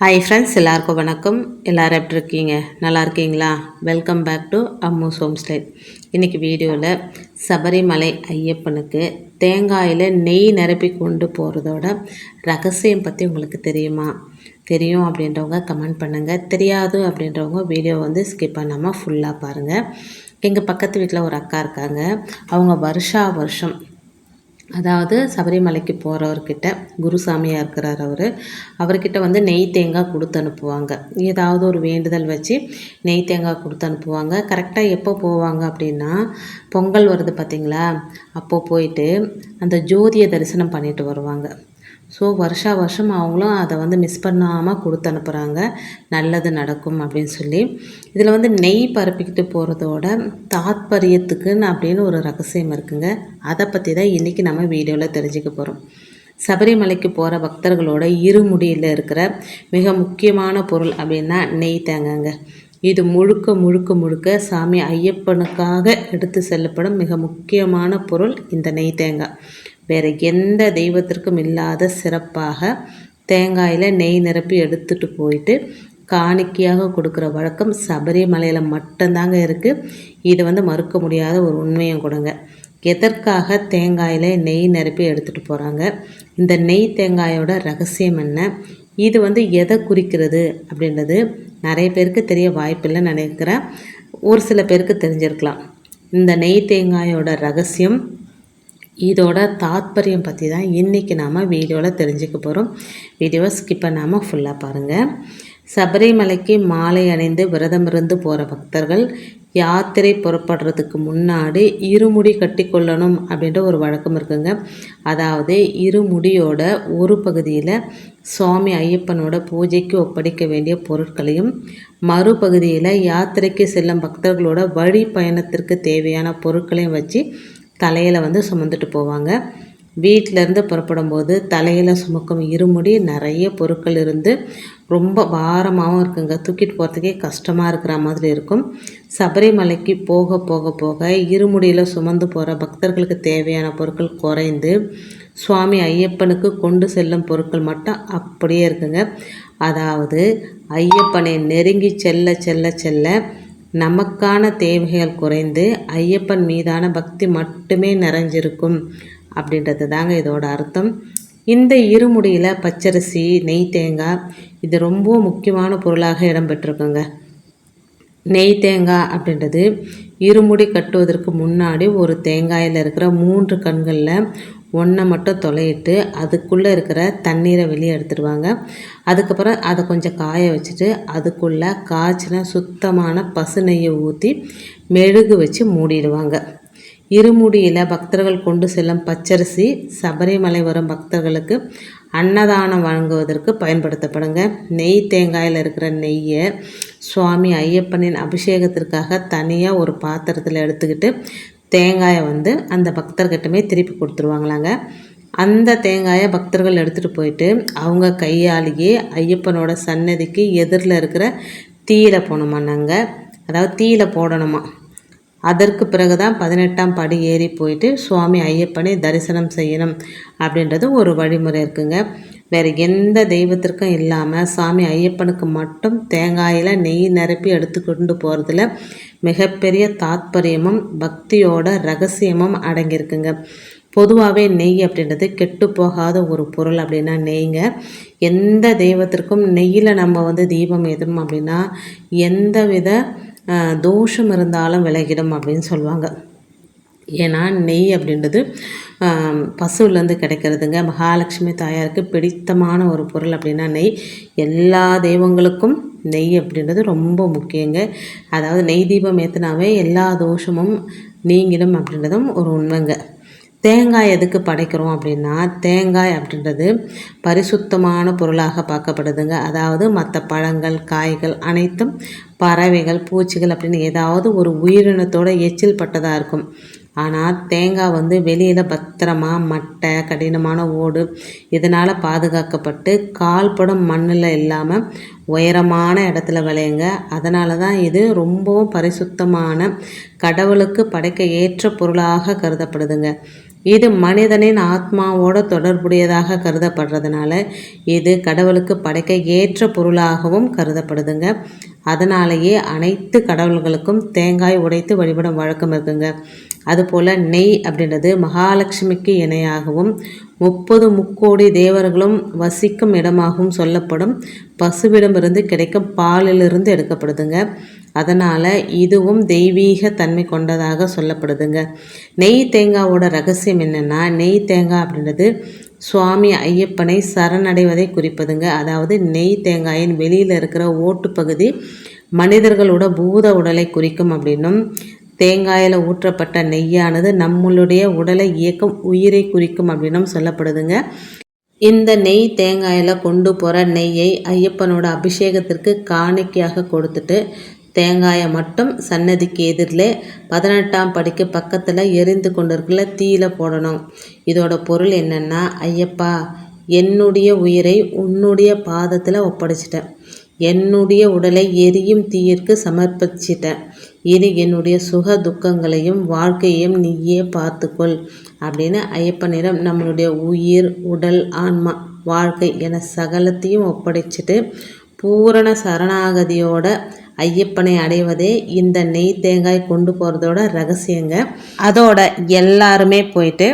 Hi friends, எல்லாருக்கும் வணக்கம். எல்லோரும் எப்படி இருக்கீங்க? நல்லா இருக்கீங்களா? Welcome back to Ammu's home style. இன்றைக்கி வீடியோவில் சபரிமலை ஐயப்பனுக்கு தேங்காயில் நெய் நிரப்பி கொண்டு போகிறதோட ரகசியம் பற்றி உங்களுக்கு தெரியுமா? தெரியும் அப்படின்றவங்க கமெண்ட் பண்ணுங்கள். தெரியாது அப்படின்றவங்க வீடியோ ஸ்கிப் பண்ணாமல் ஃபுல்லாக பாருங்கள். எங்கள் பக்கத்து வீட்டில் ஒரு அக்கா இருக்காங்க. அவங்க வருஷம் அதாவது சபரிமலைக்கு போகிறவர்கிட்ட குருசாமியாக இருக்கிறார் அவர்கிட்ட நெய் தேங்காய் கொடுத்து அனுப்புவாங்க. ஏதாவது ஒரு வேண்டுதல் வச்சு நெய் தேங்காய் கொடுத்து அனுப்புவாங்க. கரெக்டாக எப்போ போவாங்க அப்படின்னா, பொங்கல் வருது பார்த்திங்களா, அப்போது போயிட்டு அந்த ஜோதியை தரிசனம் பண்ணிட்டு வருவாங்க. ஸோ வருஷம் அவங்களும் அதை மிஸ் பண்ணாமல் கொடுத்து அனுப்புகிறாங்க. நல்லது நடக்கும் அப்படின்னு சொல்லி. இதில் நெய் பரப்பிக்கிட்டு போகிறதோட தாத்பரியத்துக்குன்னு அப்படின்னு ஒரு ரகசியம் இருக்குங்க. அதை பற்றி தான் இன்றைக்கி நம்ம வீடியோவில் தெரிஞ்சுக்க போகிறோம். சபரிமலைக்கு போகிற பக்தர்களோட இருமுடியில் இருக்கிற மிக முக்கியமான பொருள் அப்படின்னா நெய் தேங்காய்ங்க. இது முழுக்க சாமி ஐயப்பனுக்காக எடுத்து செல்லப்படும் மிக முக்கியமான பொருள் இந்த நெய் தேங்காய். வேறு எந்த தெய்வத்திற்கும் இல்லாத சிறப்பாக தேங்காயில் நெய் நிரப்பி எடுத்துகிட்டு போயிட்டு காணிக்கையாக கொடுக்குற வழக்கம் சபரிமலையில் மட்டும்தாங்க இருக்குது. இது மறுக்க முடியாத ஒரு உண்மையும் கொடுங்க. எதற்காக தேங்காயில் நெய் நிரப்பி எடுத்துகிட்டு போகிறாங்க? இந்த நெய் தேங்காயோட ரகசியம் என்ன? இது எதை குறிக்கிறது அப்படின்றது நிறைய பேருக்கு தெரிய வாய்ப்பில்லைன்னு நினைக்கிறேன். ஒரு சில பேருக்கு தெரிஞ்சிருக்கலாம். இந்த நெய் தேங்காயோட ரகசியம், இதோட தாத்பரியம் பற்றி தான் இன்றைக்கி நாம் வீடியோவில் தெரிஞ்சுக்க போகிறோம். வீடியோவை ஸ்கிப் பண்ணாமல் ஃபுல்லாக பாருங்கள். சபரிமலைக்கு மாலை அணிந்து விரதமிருந்து போகிற பக்தர்கள் யாத்திரை புறப்படுறதுக்கு முன்னாடி இருமுடி கட்டி கொள்ளணும் அப்படின்ற ஒரு வழக்கம் இருக்குங்க. அதாவது இருமுடியோட ஒரு பகுதியில் சுவாமி ஐயப்பனோட பூஜைக்கு ஒப்படைக்க வேண்டிய பொருட்களையும், மறுபகுதியில் யாத்திரைக்கு செல்லும் பக்தர்களோட வழி பயணத்திற்கு தேவையான பொருட்களையும் வச்சு தலையில் சுமந்துட்டு போவாங்க. வீட்டிலேருந்து புறப்படும் போது தலையில் சுமக்கும் இருமுடி நிறைய பொருட்கள் இருந்து ரொம்ப பாரமாகவும் இருக்குங்க. தூக்கிட்டு போகிறதுக்கே கஷ்டமாக இருக்கிற மாதிரி இருக்கும். சபரிமலைக்கு போக போக போக இருமுடியில் சுமந்து போகிற பக்தர்களுக்கு தேவையான பொருட்கள் குறைந்து சுவாமி ஐயப்பனுக்கு கொண்டு செல்லும் பொருட்கள் மட்டும் அப்படியே இருக்குங்க. அதாவது ஐயப்பனை நெருங்கி செல்ல செல்ல செல்ல நமக்கான தேவைகள் குறைந்து ஐயப்பன் மீதான பக்தி மட்டுமே நிறைஞ்சிருக்கும் அப்படின்றது தாங்க இதோட அர்த்தம். இந்த இருமுடியில் பச்சரிசி, நெய் தேங்காய் இது ரொம்ப முக்கியமான பொருளாக இடம்பெற்றிருக்குங்க. நெய் தேங்காய் அப்படின்றது இருமுடி கட்டுவதற்கு முன்னாடி ஒரு தேங்காயில் இருக்கிற 3 கண்களில் ஒன்றை மட்டும் தொலையிட்டு அதுக்குள்ளே இருக்கிற தண்ணீரை வெளியே எடுத்துடுவாங்க. அதுக்கப்புறம் அதை கொஞ்சம் காய வச்சுட்டு அதுக்குள்ளே காய்ச்சின சுத்தமான பசு நெய்யை ஊற்றி மெழுகு வச்சு மூடிடுவாங்க. இருமுடியில் பக்தர்கள் கொண்டு செல்லும் பச்சரிசி சபரிமலை வரும் பக்தர்களுக்கு அன்னதானம் வழங்குவதற்கு பயன்படுத்தப்படுங்க. நெய் தேங்காயில் இருக்கிற நெய்யை சுவாமி ஐயப்பனின் அபிஷேகத்திற்காக தனியாக ஒரு பாத்திரத்தில் எடுத்துக்கிட்டு தேங்காயை அந்த பக்தர்கிட்டமே திருப்பி கொடுத்துருவாங்களாங்க. அந்த தேங்காயை பக்தர்கள் எடுத்துகிட்டு போயிட்டு அவங்க கையாலேயே ஐயப்பனோட சன்னதிக்கு எதிரில் இருக்கிற தீயில போகணுமான்னாங்க. அதாவது தீயில போடணுமா. அதற்கு பிறகு தான் 18ஆம் படி ஏறி போயிட்டு சுவாமி ஐயப்பனை தரிசனம் செய்யணும் அப்படின்றது ஒரு வழிமுறை இருக்குங்க. வேறு எந்த தெய்வத்திற்கும் இல்லாமல் சாமி ஐயப்பனுக்கு மட்டும் தேங்காயில் நெய் நிரப்பி எடுத்துக்கொண்டு போகிறதுல மிகப்பெரிய தாத்பரியமும் பக்தியோட ரகசியமும் அடங்கியிருக்குங்க. பொதுவாகவே நெய் அப்படின்றது கெட்டு போகாத ஒரு பொருள் அப்படின்னா நெய்ங்க. எந்த தெய்வத்திற்கும் நெய்யில் நம்ம தீபம் ஏற்றணும் அப்படின்னா எந்த வித தோஷம் இருந்தாலும் விலகிடும் அப்படின்னு சொல்லுவாங்க. ஏன்னா நெய் அப்படின்றது பசுவிலேருந்து கிடைக்கிறதுங்க. மகாலட்சுமி தாயாருக்கு பிடித்தமான ஒரு பொருள் அப்படின்னா நெய். எல்லா தெய்வங்களுக்கும் நெய் அப்படின்றது ரொம்ப முக்கியங்க. அதாவது நெய் தீபம் ஏற்றினாவே எல்லா தோஷமும் நீங்கிடும் அப்படின்றதும் ஒரு உண்மைங்க. தேங்காய் எதுக்கு படைக்கிறோம் அப்படின்னா, தேங்காய் அப்படின்றது பரிசுத்தமான பொருளாக பார்க்கப்படுதுங்க. அதாவது மற்ற பழங்கள், காய்கள் அனைத்தும் பறவைகள், பூச்சிகள் அப்படின்னு ஏதாவது ஒரு உயிரினத்தோட எச்சில் பட்டதாக இருக்கும். ஆனால் தேங்காய் வெளியில் பத்திரமா மட்டை, கடினமான ஓடு இதனால் பாதுகாக்கப்பட்டு கால்படும் மண்ணில் இல்லாமல் உயரமான இடத்துல விளையுங்க. அதனால தான் இது ரொம்பவும் பரிசுத்தமான கடவுளுக்கு படைக்க ஏற்ற பொருளாக கருதப்படுதுங்க. இது மனிதனின் ஆத்மாவோட தொடர்புடையதாக கருதப்படுறதுனால இது கடவுளுக்கு படைக்க ஏற்ற பொருளாகவும் கருதப்படுதுங்க. அதனாலேயே அனைத்து கடவுள்களுக்கும் தேங்காய் உடைத்து வழிபடும் வழக்கம் இருக்குங்க. அதுபோல் நெய் அப்படின்றது மகாலட்சுமிக்கு இணையாகவும் 30 முக்கோடி தேவர்களும் வசிக்கும் இடமாகவும் சொல்லப்படும் பசுவிடமிருந்து கிடைக்கும் பாலிலிருந்து எடுக்கப்படுதுங்க. அதனால் இதுவும் தெய்வீக தன்மை கொண்டதாக சொல்லப்படுதுங்க. நெய் தேங்காவோட ரகசியம் என்னென்னா, நெய் தேங்காய் அப்படின்றது சுவாமி ஐயப்பனை சரணடைவதை குறிப்பதுங்க. அதாவது நெய் தேங்காயின் வெளியில் இருக்கிற ஓட்டு பகுதி மனிதர்களோட பூத உடலை குறிக்கும் அப்படின்னும், தேங்காயில் ஊற்றப்பட்ட நெய்யானது நம்மளுடைய உடலை இயக்கும் உயிரை குறிக்கும் அப்படின்னும் சொல்லப்படுதுங்க. இந்த நெய் தேங்காயில் கொண்டு போகிற நெய்யை ஐயப்பனோட அபிஷேகத்திற்கு காணிக்கையாக கொடுத்துட்டு தேங்காயை மட்டும் சன்னதிக்கு எதிரில் 18ஆம் படிக்கு பக்கத்தில் எரிந்து கொண்டிருக்கல தீயில் போடணும். இதோட பொருள் என்னென்னா, ஐயப்பா, என்னுடைய உயிரை உன்னுடைய பாதத்தில் ஒப்படைச்சிட்டேன், என்னுடைய உடலை எரியும் தீயிற்கு சமர்ப்பிச்சிட்டேன், இனி என்னுடைய சுக துக்கங்களையும் வாழ்க்கையையும் நீயே பார்த்துக்கொள் அப்படின்னு ஐயப்பனிடம் நம்மளுடைய உயிர், உடல், ஆன்மா, வாழ்க்கை என சகலத்தையும் ஒப்படைச்சிட்டு பூரண சரணாகதியோட ஐயப்பனை அடைவதே இந்த நெய் தேங்காய் கொண்டு போகிறதோட ரகசியங்க. அதோட எல்லாருமே போயிட்டு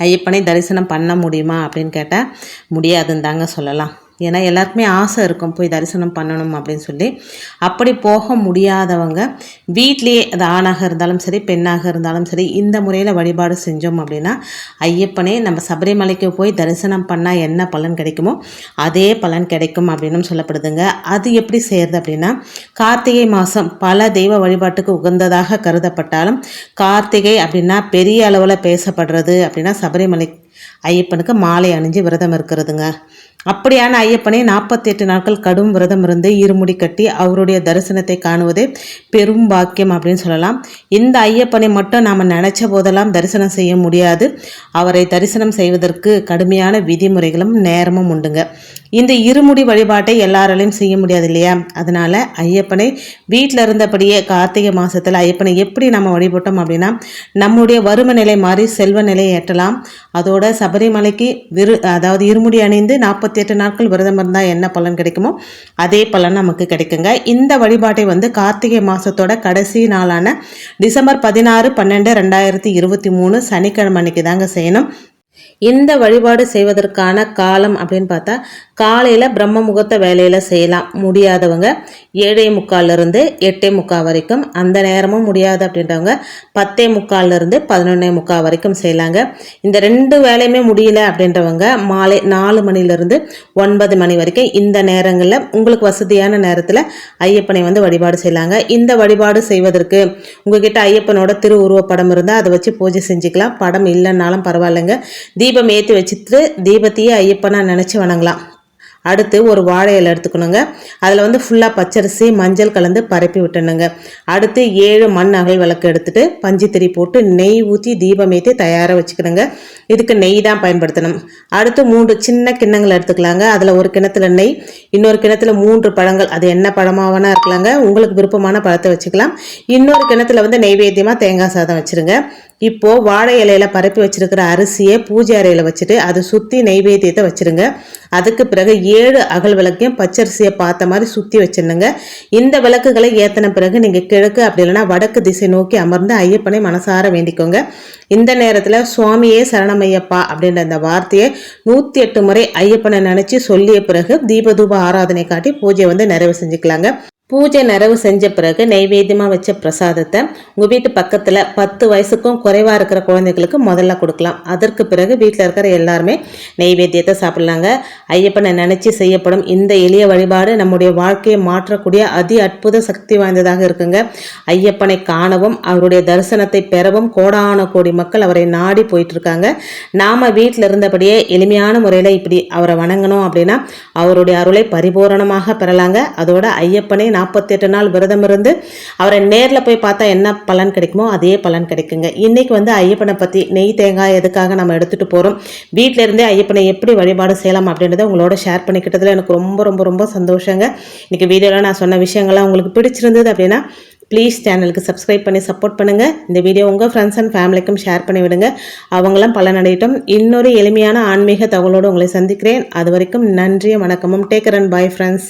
ஐயப்பனை தரிசனம் பண்ண முடியுமா அப்படின்னு கேட்டால் முடியாதுன்னு தாங்க சொல்லலாம். ஏன்னா எல்லாருக்குமே ஆசை இருக்கும் போய் தரிசனம் பண்ணணும் அப்படின்னு சொல்லி. அப்படி போக முடியாதவங்க வீட்லேயே, அது ஆணாக இருந்தாலும் சரி பெண்ணாக இருந்தாலும் சரி, இந்த முறையில் வழிபாடு செஞ்சோம் அப்படின்னா ஐயப்பனே நம்ம சபரிமலைக்கு போய் தரிசனம் பண்ணால் என்ன பலன் கிடைக்குமோ அதே பலன் கிடைக்கும் அப்படின்னு சொல்லப்படுதுங்க. அது எப்படி செய்கிறது அப்படின்னா, கார்த்திகை மாதம் பல தெய்வ வழிபாட்டுக்கு உகந்ததாக கருதப்பட்டாலும் கார்த்திகை அப்படின்னா பெரிய அளவில் பேசப்படுறது அப்படின்னா சபரிமலை ஐயப்பனுக்கு மாலை அணிஞ்சு விரதம் இருக்கிறதுங்க. அப்படியான ஐயப்பனை 48 நாட்கள் கடும் விரதம் இருந்து இருமுடி கட்டி அவருடைய தரிசனத்தை காணுவதே பெரும் பாக்கியம் அப்படின்னு சொல்லலாம். இந்த ஐயப்பனை மட்டும் நாம் நினச்ச போதெல்லாம் தரிசனம் செய்ய முடியாது. அவரை தரிசனம் செய்வதற்கு கடுமையான விதிமுறைகளும் நேரமும் உண்டுங்க. இந்த இருமுடி வழிபாட்டை எல்லாராலையும் செய்ய முடியாது இல்லையா? அதனால ஐயப்பனை வீட்டில் இருந்தபடியே கார்த்திகை மாதத்தில் ஐயப்பனை எப்படி நம்ம வழிபட்டோம் அப்படின்னா நம்முடைய வறுமை நிலை மாறி செல்வ நிலையை எட்டலாம். அதோட சபரிமலைக்கு அதாவது இருமுடி அணிந்து 48 நாட்கள் விரதம் இருந்தால் என்ன பலன் கிடைக்குமோ அதே பலன் நமக்கு கிடைக்குங்க. இந்த வழிபாட்டை கார்த்திகை மாதத்தோட கடைசி நாளான டிசம்பர் 16, 12, 2023 சனிக்கிழமை அன்னைக்கு தாங்க செய்யணும். இந்த வழிபாடு செய்வதற்கான காலம் அப்படின்னு பார்த்தா காலையில் பிரம்ம முகூர்த்த வேலையில் செய்யலாம். முடியாதவங்க 7:45 8:45 வரைக்கும், அந்த நேரமும் முடியாது அப்படின்றவங்க 10:45 11:45 வரைக்கும் செய்யலாங்க. இந்த 2 வேலையுமே முடியல அப்படின்றவங்க மாலை 4 மணிலிருந்து 9 மணி வரைக்கும் இந்த நேரங்களில் உங்களுக்கு வசதியான நேரத்தில் ஐயப்பனை வழிபாடு செய்யலாங்க. இந்த வழிபாடு செய்வதற்கு உங்ககிட்ட ஐயப்பனோட திருவுருவப்படம் இருந்தால் அதை வச்சு பூஜை செஞ்சுக்கலாம். படம் இல்லைன்னாலும் பரவாயில்லைங்க. தீபம் ஏற்றி வச்சுட்டு தீபத்தையே ஐயப்பனா நினச்சி வணங்கலாம். அடுத்து ஒரு வாழை இலை எடுத்துக்கணுங்க. அதில் ஃபுல்லாக பச்சரிசி மஞ்சள் கலந்து பரப்பி விட்டணுங்க. அடுத்து 7 மண் அகல் விளக்கு எடுத்துட்டு பஞ்சுத்திரி போட்டு நெய் ஊற்றி தீபம் ஏற்றி தயாராக வச்சுக்கணுங்க. இதுக்கு நெய் தான் பயன்படுத்தணும். அடுத்து 3 சின்ன கிண்ணங்கள் எடுத்துக்கலாங்க. அதில் ஒரு கிணத்துல நெய், இன்னொரு கிணத்துல 3 பழங்கள், அது என்ன பழமாவனா இருக்கலாங்க, உங்களுக்கு விருப்பமான பழத்தை வச்சுக்கலாம். இன்னொரு கிணத்துல நெய்வேத்தியமாக தேங்காய் சாதம் வச்சுருங்க. இப்போது வாழை இலையில பரப்பி வச்சிருக்கிற அரிசியை பூஜை அறையில் வச்சுட்டு அதை சுற்றி நெய்வேத்தியத்தை வச்சுருங்க. அதுக்கு பிறகு 7 அகல் விளக்கையும் பச்சரிசியை பார்த்த மாதிரி சுற்றி வச்சிருந்துங்க. இந்த விளக்குகளை ஏற்றின பிறகு நீங்கள் கிழக்கு அப்படி இல்லைன்னா வடக்கு திசை நோக்கி அமர்ந்து ஐயப்பனை மனசார வேண்டிக்கோங்க. இந்த நேரத்தில் சுவாமியே சரணமையப்பா அப்படின்ற அந்த வார்த்தையை 108 முறை ஐயப்பனை நினச்சி சொல்லிய பிறகு தீபதூப ஆராதனை காட்டி பூஜையை நிறைவு செஞ்சுக்கலாங்க. பூஜை நிறைவு செஞ்ச பிறகு நைவேத்தியமாக வச்ச பிரசாதத்தை உங்கள் வீட்டு பக்கத்தில் 10 வயசுக்கும் குறைவாக இருக்கிற குழந்தைகளுக்கு முதல்ல கொடுக்கலாம். அதற்கு பிறகு வீட்டில் இருக்கிற எல்லாருமே நைவேத்தியத்தை சாப்பிட்லாங்க. ஐயப்பனை நினச்சி செய்யப்படும் இந்த எளிய வழிபாடு நம்முடைய வாழ்க்கையை மாற்றக்கூடிய அதி அற்புத சக்தி வாய்ந்ததாக இருக்குங்க. ஐயப்பனை காணவும் அவருடைய தரிசனத்தை பெறவும் கோடான கோடி மக்கள் அவரை நாடி போயிட்டுருக்காங்க. நாம் வீட்டில் இருந்தபடியே எளிமையான முறையில் இப்படி அவரை வணங்கணும் அப்படின்னா அவருடைய அருளை பரிபூரணமாக பெறலாங்க. அதோட ஐயப்பனை 48 நாள் விரதம் இருந்து அவரை நேரில் போய் பார்த்தா என்ன பலன் கிடைக்குமோ அதே பலன் கிடைக்குங்க. இன்றைக்கி வந்து ஐயப்பனை பற்றி நெய் தேங்காய் எதுக்காக நம்ம எடுத்துகிட்டு போகிறோம், வீட்டில் இருந்தே ஐயப்பனை எப்படி வழிபாடு செய்யலாம் அப்படின்றத உங்களோட ஷேர் பண்ணிக்கிட்டதில் எனக்கு ரொம்ப ரொம்ப ரொம்ப சந்தோஷங்க. இன்றைக்கி வீடியோவில் நான் சொன்ன விஷயங்கள்லாம் உங்களுக்கு பிடிச்சிருந்தது அப்படின்னா ப்ளீஸ் சேனலுக்கு சப்ஸ்கிரைப் பண்ணி சப்போர்ட் பண்ணுங்கள். இந்த வீடியோ உங்கள் ஃப்ரெண்ட்ஸ் அண்ட் ஃபேமிலிக்கும் ஷேர் பண்ணி விடுங்க. அவங்களாம் பலனடையட்டும். இன்னொரு எளிமையான ஆன்மீக தகவலோடு உங்களை சந்திக்கிறேன். அது வரைக்கும் நன்றியும் வணக்கமும். Take care and bye friends.